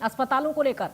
अस्पतालों को लेकर?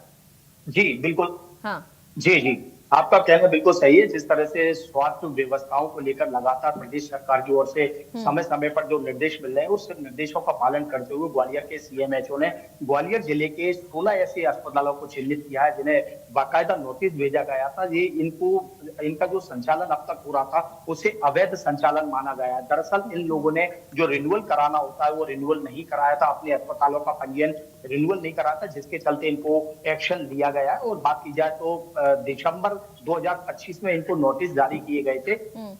जी, बिल्कुल। हाँ। जी, जी। आपका कहना बिल्कुल सही है। जिस तरह से स्वास्थ्य व्यवस्थाओं को लेकर लगातार प्रदेश सरकार की ओर से हुँ। समय-समय पर जो निर्देश मिल रहे हैं, उस निर्देशों का पालन करते हुए ग्वालियर के सीएमएचओ ने ग्वालियर जिले के 16 ऐसे अस्पतालों को चिन्हित किया है, जिन्हें बाकायदा नोटिस भेजा गया था। ये इनका जो संचालन अब तक हो रहा था, उसे अवैध संचालन माना गया है। दरअसल इन लोगों ने जो रिन्यूअल कराना होता है, वो रिन्यूअल नहीं कराया था, अपने अस्पतालों का पंजीयन रिन्यूअल नहीं कराया था, जिसके चलते इनको एक्शन लिया गया है। और बात की जाए तो दिसंबर 2025 में इनको नोटिस जारी किए गए थे। हुँ।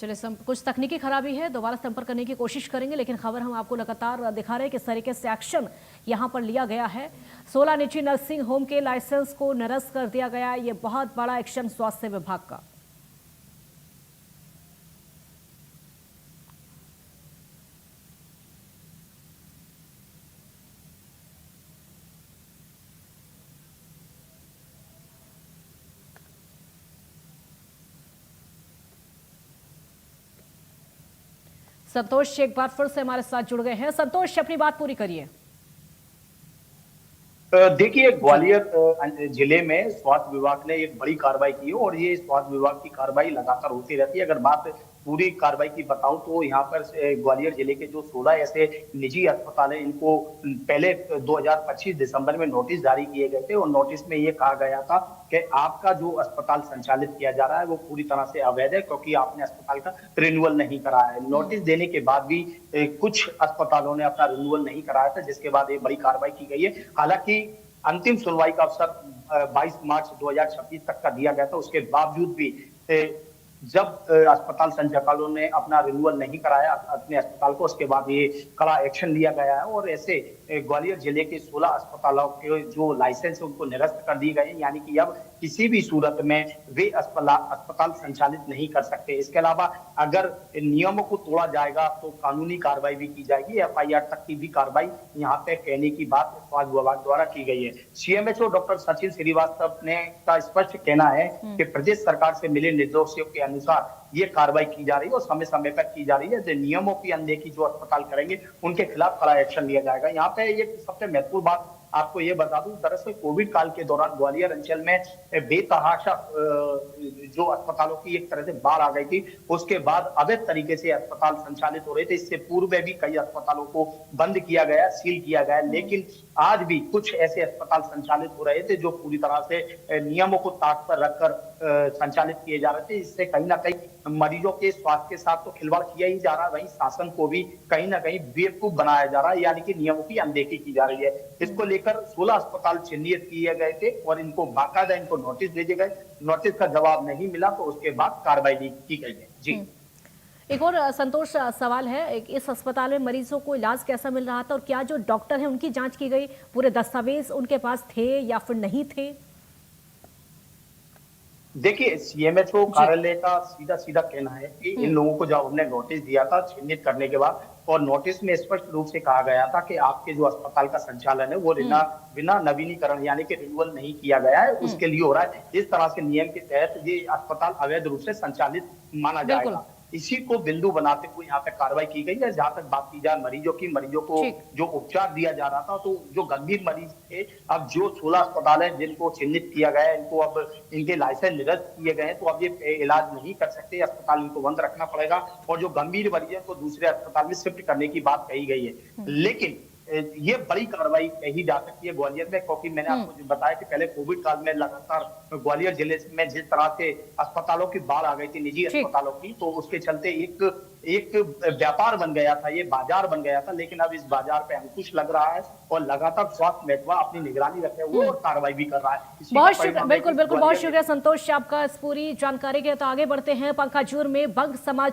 चलिए कुछ तकनीकी खराबी है, दोबारा संपर्क करने की कोशिश करेंगे, लेकिन खबर हम आपको लगातार दिखा रहे हैं किस तरीके से एक्शन यहां पर लिया गया है। 16 निजी नर्सिंग होम के लाइसेंस को निरस्त कर दिया गया। ये बहुत बड़ा एक्शन स्वास्थ्य विभाग का। संतोष एक बार फिर से हमारे साथ जुड़ गए हैं। संतोष, अपनी बात पूरी करिए। देखिए, जी। ग्वालियर जिले में स्वास्थ्य विभाग ने एक बड़ी कार्रवाई की है और ये स्वास्थ्य विभाग की कार्रवाई लगातार होती रहती है। अगर बात पूरी कार्रवाई की बताऊं तो यहाँ पर ग्वालियर जिले के जो 16 ऐसे निजी अस्पताल हैं, इनको पहले 2025 दिसंबर में नोटिस जारी किए गए थे और नोटिस में ये कहा गया था कि आपका जो अस्पताल संचालित किया जा रहा है वो पूरी तरह से अवैध है, क्योंकि आपने अस्पताल का रिन्यूअल नहीं कराया है। नोटिस देने के बाद भी कुछ अस्पतालों ने अपना रिन्यूअल नहीं कराया था, जिसके बाद ये बड़ी कार्रवाई की गई है। हालांकि अंतिम सुनवाई का अवसर 22 मार्च 2026 तक का दिया गया था। उसके बावजूद भी जब अस्पताल संचालकों ने अपना रिन्यूअल नहीं कराया अपने अस्पताल को, उसके बाद ये कड़ा एक्शन लिया गया है और ऐसे ग्वालियर जिले के 16 अस्पतालों के जो लाइसेंस है उनको निरस्त कर दिए गए, यानी कि अब किसी भी सूरत में वे अस्पताल संचालित नहीं कर सकते। इसके अलावा अगर नियमों को तोड़ा जाएगा तो कानूनी कार्रवाई भी की जाएगी, एफआईआर तक की भी कार्रवाई यहाँ पे कहने की बात स्वास्थ्य विभाग द्वारा की गई है। सीएमएचओ डॉक्टर सचिन श्रीवास्तव ने का स्पष्ट कहना है कि प्रदेश सरकार से मिले निर्देशों के अनुसार ये कार्रवाई की जा रही है और समय समय पर की जा रही है। जो नियमों की अनदेखी जो अस्पताल करेंगे उनके खिलाफ कड़ा एक्शन लिया जाएगा। यहाँ पे ये सबसे महत्वपूर्ण बात आपको ये बता दूं, दरअसल कोविड काल के दौरान ग्वालियर अंचल में बेतहाशा जो अस्पतालों की एक तरह से बाढ़ आ गई थी। उसके बाद अवैध तरीके से अस्पताल संचालित हो रहे थे। इससे पूर्व में भी कई अस्पतालों को बंद किया गया, सील किया गया, लेकिन आज भी कुछ ऐसे अस्पताल संचालित हो रहे थे जो पूरी तरह से नियमों को ताक पर रखकर संचालित किए जा रहे थे। इससे कहीं ना कहीं मरीजों के स्वास्थ्य के साथ तो खिलवाड़ किया ही जा रहा है, वहीं शासन को भी कहीं ना कहीं बेवकूफ बनाया जा रहा है, यानी कि नियमों की अनदेखी की जा रही है। इसको लेकर 16 अस्पताल चिन्हित किए गए थे और इनको बाकायदा इनको नोटिस भेजे गए। नोटिस का जवाब नहीं मिला तो उसके बाद कार्रवाई की गई है। जी। एक और संतोष सवाल है, इस अस्पताल में मरीजों को इलाज कैसा मिल रहा था और क्या जो डॉक्टर हैं उनकी जांच की गई, पूरे दस्तावेज उनके पास थे या फिर नहीं थे? देखिए, सीएमएचओ कार्यालय का सीधा सीधा कहना है कि इन लोगों को जब हमने नोटिस दिया था चिन्हित करने के बाद, और नोटिस में स्पष्ट रूप से कहा गया था कि आपके जो अस्पताल का संचालन है वो बिना नवीनीकरण यानी कि रिन्यूअल नहीं किया गया है, उसके लिए हो रहा है। इस तरह के नियम के तहत ये अस्पताल अवैध रूप से संचालित माना बिल्कुल। जाएगा। इसी को बिंदु बनाते हुए यहाँ पे कार्रवाई की गई है। जहां तक बात की जाए मरीजों को ठीक। जो उपचार दिया जा रहा था, तो जो गंभीर मरीज थे, अब जो 16 अस्पताल है जिनको चिन्हित किया गया है, इनको अब इनके लाइसेंस निरस्त किए गए हैं, तो अब ये इलाज नहीं कर सकते, अस्पताल इनको बंद रखना पड़ेगा और जो गंभीर मरीज है को दूसरे अस्पताल में शिफ्ट करने की बात कही गई है। लेकिन ये बड़ी कार्रवाई कही जा सकती है ग्वालियर में, क्योंकि मैंने आपको जो बताया कि पहले कोविड काल में लगातार ग्वालियर जिले में जिस तरह से अस्पतालों की बाढ़ आ गई थी, निजी अस्पतालों की, तो उसके चलते एक व्यापार बन गया था, ये बाजार बन गया था। लेकिन अब इस बाजार पे अंकुश लग रहा है और लगातार स्वास्थ्य महकमा अपनी निगरानी रखे हुए और कार्रवाई भी कर रहा है। बहुत शुक्रिया, बिल्कुल बिल्कुल, बहुत शुक्रिया संतोष आपका इस पूरी जानकारी के। तो आगे बढ़ते हैं पंखाजूर में बंग समाज